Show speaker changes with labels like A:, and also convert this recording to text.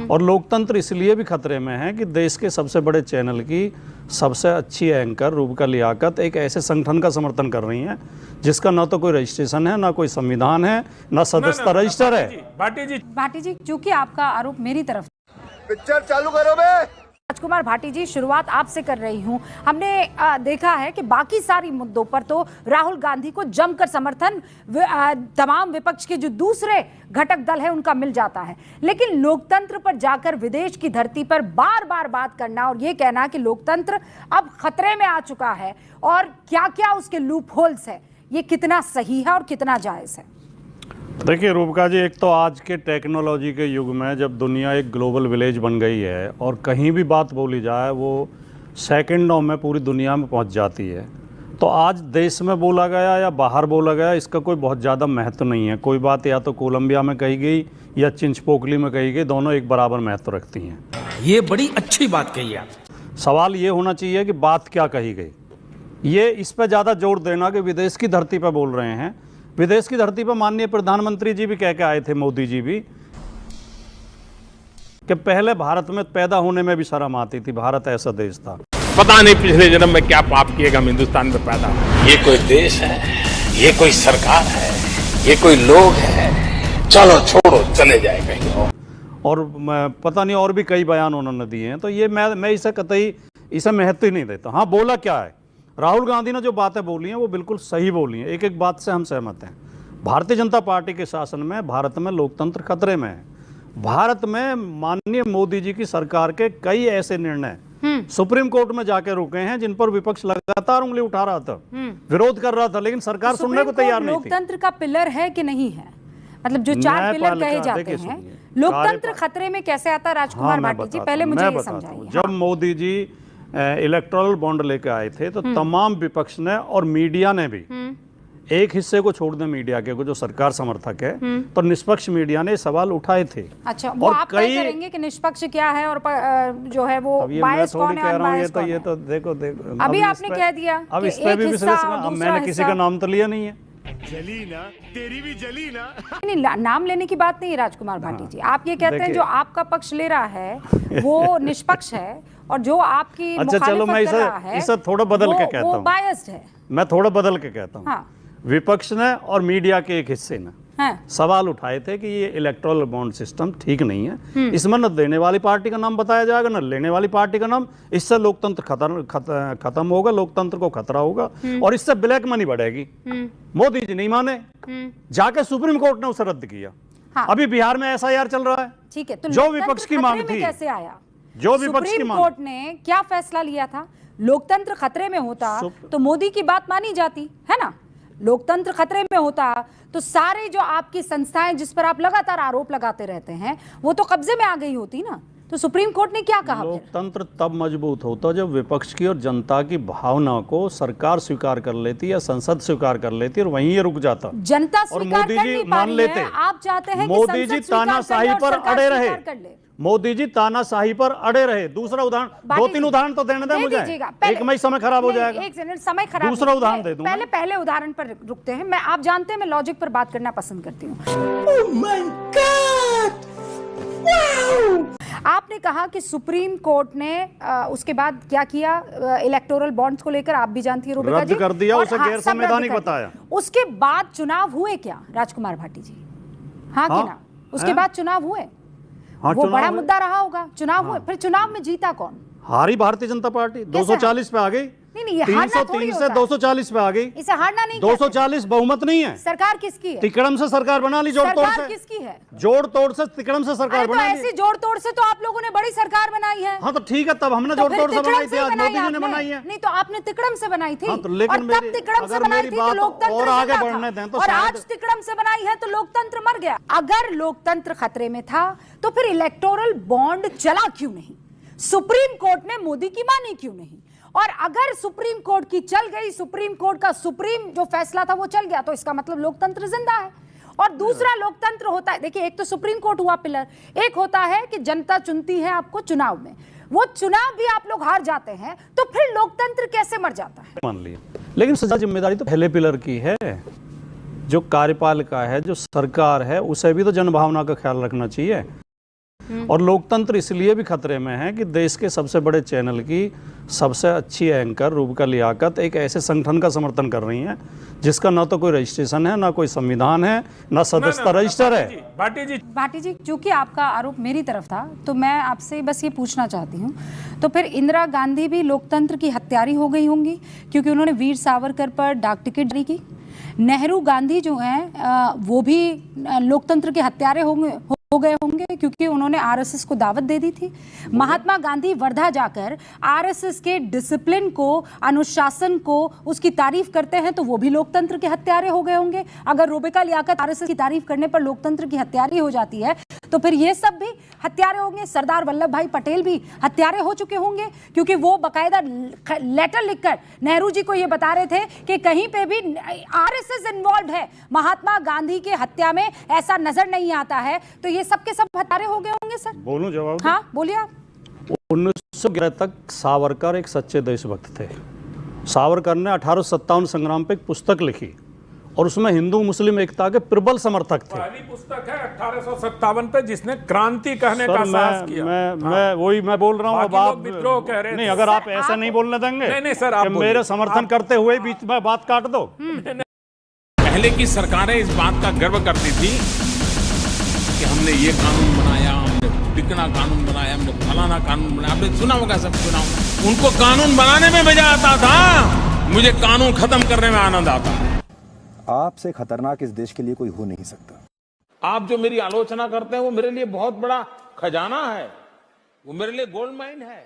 A: और लोकतंत्र इसलिए भी खतरे में है कि देश के सबसे बड़े चैनल की सबसे अच्छी एंकर रूबिका लियाकत एक ऐसे संगठन का समर्थन कर रही हैं जिसका ना तो कोई रजिस्ट्रेशन है, ना कोई संविधान है, ना सदस्यता रजिस्टर है।
B: भाटी जी, चूंकि आपका आरोप मेरी तरफ,
C: पिक्चर चालू करो बे।
B: राजकुमार भाटी जी, शुरुआत आपसे कर रही हूं। हमने देखा है कि बाकी सारी मुद्दों पर तो राहुल गांधी को जमकर समर्थन तमाम विपक्ष के जो दूसरे घटक दल है उनका मिल जाता है, लेकिन लोकतंत्र पर जाकर विदेश की धरती पर बार बार बात करना और ये कहना कि लोकतंत्र अब खतरे में आ चुका है और क्या क्या उसके लूप होल्स है, ये कितना सही है और कितना जायज है?
A: देखिए रूबिका जी, एक तो आज के टेक्नोलॉजी के युग में जब दुनिया एक ग्लोबल विलेज बन गई है और कहीं भी बात बोली जाए वो सेकंडों में पूरी दुनिया में पहुंच जाती है, तो आज देश में बोला गया या बाहर बोला गया इसका कोई बहुत ज़्यादा महत्व नहीं है। कोई बात या तो कोलंबिया में कही गई या चिंचपोकली में कही गई, दोनों एक बराबर महत्व रखती हैं।
D: ये बड़ी अच्छी बात कही आप।
A: सवाल ये होना चाहिए कि बात क्या कही गई, ये इस पर ज़्यादा जोर देना कि विदेश की धरती पर बोल रहे हैं। विदेश की धरती पर माननीय प्रधानमंत्री जी भी कह के आए थे, मोदी जी भी, कि पहले भारत में पैदा होने में भी शर्म आती थी, भारत ऐसा देश था।
E: पता नहीं पिछले जन्म में क्या पाप किएगा, हम हिंदुस्तान में पैदा हुए।
D: ये कोई देश है, ये कोई सरकार है, ये कोई लोग है, चलो छोड़ो चले जाए कहीं
A: और पता नहीं और भी कई बयान उन्होंने दिए हैं, तो ये मैं इसे कतई इसे महत्व ही नहीं देता। हाँ, बोला क्या है, राहुल गांधी ने जो बातें बोली हैं वो बिल्कुल सही बोली हैं, एक एक बात से हम सहमत हैं। भारतीय जनता पार्टी के शासन में भारत में लोकतंत्र खतरे में है। भारत में माननीय मोदी जी की सरकार के कई ऐसे निर्णय सुप्रीम कोर्ट में जाके रुके हैं जिन पर विपक्ष लगातार उंगली उठा रहा था, विरोध कर रहा था, लेकिन सरकार सुनने को तैयार नहीं थी।
B: लोकतंत्र का पिलर है कि नहीं है, मतलब जो चार पिलर कहे जाते हैं, लोकतंत्र खतरे में कैसे आता है? राजकुमार भाटी जी, पहले मुझे ये समझाइए।
A: जब मोदी जी इलेक्टोरल बॉन्ड लेकर आए थे तो तमाम विपक्ष ने और मीडिया ने भी, एक हिस्से को छोड़ दें मीडिया के को जो सरकार समर्थक है, तो निष्पक्ष मीडिया ने सवाल उठाए थे।
B: अच्छा, वो आप तय करेंगे कि निष्पक्ष क्या है और जो है वो बायस कौन है, अनबायस कौन है?
A: ये तो देखो
B: अभी आपने कह दिया
A: अब इस पे भी मैंने किसी का नाम तो लिया नहीं है।
C: जली ना, तेरी भी जली ना।
B: नहीं, नाम लेने की बात नहीं है राजकुमार भाटी जी। आप ये कहते हैं जो आपका पक्ष ले रहा है वो निष्पक्ष है और जो आपकी
A: अच्छा चलो मैं इसे थोड़ा बदल के कहता हूँ,
B: बायस्ड है।
A: मैं थोड़ा बदल के कहता हूँ।
B: हाँ।
A: विपक्ष ने और मीडिया के एक हिस्से ने सवाल उठाए थे कि ये इलेक्टोरल बॉन्ड सिस्टम ठीक नहीं है, इसमें न देने वाली पार्टी का नाम बताया जाएगा न लेने वाली पार्टी का नाम, इससे लोकतंत्र खत्म होगा, लोकतंत्र को खतरा होगा और इससे ब्लैक मनी बढ़ेगी। मोदी जी नहीं माने, जाके सुप्रीम कोर्ट ने उसे रद्द किया। हाँ। अभी बिहार में एसआईआर चल रहा है।
B: ठीक है, तो
A: जो विपक्ष की मांग थी
B: कैसे आया?
A: जो विपक्ष की मांग,
B: कोर्ट ने क्या फैसला लिया था? लोकतंत्र खतरे में होता तो मोदी की बात मानी जाती है ना, लोकतंत्र खतरे में होता तो सारे जो आपकी संस्थाएं जिस पर आप लगातार आरोप लगाते रहते हैं वो तो कब्जे में आ गई होती ना। तो सुप्रीम कोर्ट ने क्या कहा?
A: लोकतंत्र तब मजबूत होता जब विपक्ष की और जनता की भावना को सरकार स्वीकार कर लेती या संसद स्वीकार कर लेती और वहीं ये रुक जाता।
B: जनता
A: और मोदी जी मान लेते,
B: आप चाहते हैं
A: मोदी जी तानाशाही पर अड़े रहे, मोदी जी तानाशाही पर अड़े रहे। दूसरा उदाहरण, 2-3 उदाहरण तो देने दें मुझे, एक मई समय खराब हो जाएगा।
B: एक सेकंड, समय खराब,
A: दूसरा उदाहरण दे दूं।
B: पहले उदाहरण पर रुकते हैं। मैं, आप जानते हैं मैं लॉजिक पर बात करना पसंद करती हूँ। आपने कहा कि सुप्रीम कोर्ट ने उसके बाद क्या किया, इलेक्टोरल बॉन्ड्स को लेकर आप भी जानती है रूबिका जी,
A: रद्द कर दिया, उसे गैर संवैधानिक बताया।
B: उसके बाद चुनाव हुए क्या राजकुमार भाटी जी? हाँ कि ना? उसके बाद चुनाव हुए?
A: हाँ,
B: वो बड़ा मुद्दा रहा होगा। चुनाव हुए, फिर चुनाव में जीता कौन?
A: हारी भारतीय जनता पार्टी, 240 पे आ गई।
B: नहीं,
A: 303 से 240 पे आ गई।
B: इसे हारना नहीं,
A: 240 बहुमत नहीं है।
B: सरकार किसकी है?
A: तिकड़म से सरकार बना ली, जोड़ तोड़ से।
B: सरकार किसकी है?
A: जोड़ तोड़ से तिकड़म से सरकार बना ली।
B: ऐसी जोड़ तोड़ से तो आप लोगों ने बड़ी सरकार बनाई है।
A: हाँ तो ठीक है, तब हमने जोड़ तोड़ से बनाई थी, आज मोदी जी ने बनाई है।
B: नहीं तो आपने तिकड़म से बनाई थी।
A: हाँ, तो लेकिन
B: तब तिकड़म से बनाई थी तो लोकतंत्र
A: और आगे बढ़ने दें तो,
B: और आज तिकड़म से बनाई है तो लोकतंत्र मर गया। अगर लोकतंत्र खतरे में था तो फिर इलेक्टोरल बॉन्ड चला क्यों नहीं? सुप्रीम कोर्ट ने मोदी की मानी क्यों नहीं? और अगर सुप्रीम कोर्ट की चल गई, सुप्रीम कोर्ट का सुप्रीम जो फैसला था वो चल गया, तो इसका मतलब लोकतंत्र जिंदा है। और दूसरा लोकतंत्र होता है, देखिए, एक तो सुप्रीम कोर्ट हुआ पिलर, एक होता है कि जनता चुनती है आपको चुनाव में, वो चुनाव भी आप लोग हार जाते हैं, तो फिर लोकतंत्र कैसे मर जाता है?
A: मान लिया, लेकिन सजा जिम्मेदारी तो पहले पिलर की है। जो कार्यपालिका है, जो सरकार है, उसे भी तो जनभावना का ख्याल रखना चाहिए। और लोकतंत्र इसलिए भी खतरे में है कि देश के सबसे बड़े चैनल की सबसे अच्छी एंकर रूबिका लियाकत एक ऐसे संगठन का समर्थन कर रही हैं जिसका ना तो कोई रजिस्ट्रेशन है, ना कोई संविधान है, ना सदस्यता रजिस्टर है।
B: भाटी जी, चूंकि आपका आरोप मेरी तरफ था तो मैं आपसे बस ये पूछना चाहती हूँ, तो फिर इंदिरा गांधी भी लोकतंत्र की हत्यारी हो गई होंगी क्योंकि उन्होंने वीर सावरकर पर डाक टिकट जारी की। नेहरू गांधी जो हैं वो भी लोकतंत्र के हत्यारे हो गए होंगे क्योंकि उन्होंने आरएसएस को दावत दे दी थी। महात्मा गांधी वर्धा जाकर आरएसएस के डिसिप्लिन को, अनुशासन को, उसकी तारीफ करते हैं तो वो भी लोकतंत्र के हत्यारे हो गए होंगे। अगर रूबिका लियाकत आरएसएस की तारीफ करने पर लोकतंत्र की हत्यारी हो जाती है तो फिर ये सब भी हत्यारे होंगे। सरदार वल्लभ भाई पटेल भी हत्यारे हो चुके होंगे क्योंकि वो बाकायदा लेटर लिखकर नेहरू जी को ये बता रहे थे कि कहीं पे भी आरएसएस इन्वॉल्व है, महात्मा गांधी के हत्या में ऐसा नजर नहीं आता है। तो ये सब के सब हत्यारे हो गए होंगे सर।
A: बोलूं जवाब?
B: हाँ बोलिए आप।
A: 1911 तक सावरकर एक सच्चे देशभक्त थे। सावरकर ने 1857 संग्राम पे एक पुस्तक लिखी और उसमें हिंदू मुस्लिम एकता के प्रबल समर्थक थे।
E: पहली पुस्तक है 1857 पे जिसने क्रांति कहने का साहस किया।
A: मैं बोल रहा हूँ। अब आप
E: विद्रोह कह रहे
A: नहीं, अगर आप ऐसा नहीं बोलने देंगे
E: नहीं सर, आप
A: मेरे समर्थन करते हुए बीच में बात काट दो।
E: पहले की सरकारें इस बात का गर्व करती थी कि हमने ये कानून बनाया, हमने टिकना कानून बनाया, हमने फलाना कानून बनाया। आपने सुना होगा, सब सुना होगा। उनको कानून बनाने में मजा आता था, मुझे कानून खत्म करने में आनंद आता है।
F: आपसे खतरनाक इस देश के लिए कोई हो नहीं सकता।
E: आप जो मेरी आलोचना करते हैं वो मेरे लिए बहुत बड़ा खजाना है, वो मेरे लिए गोल्ड माइन है।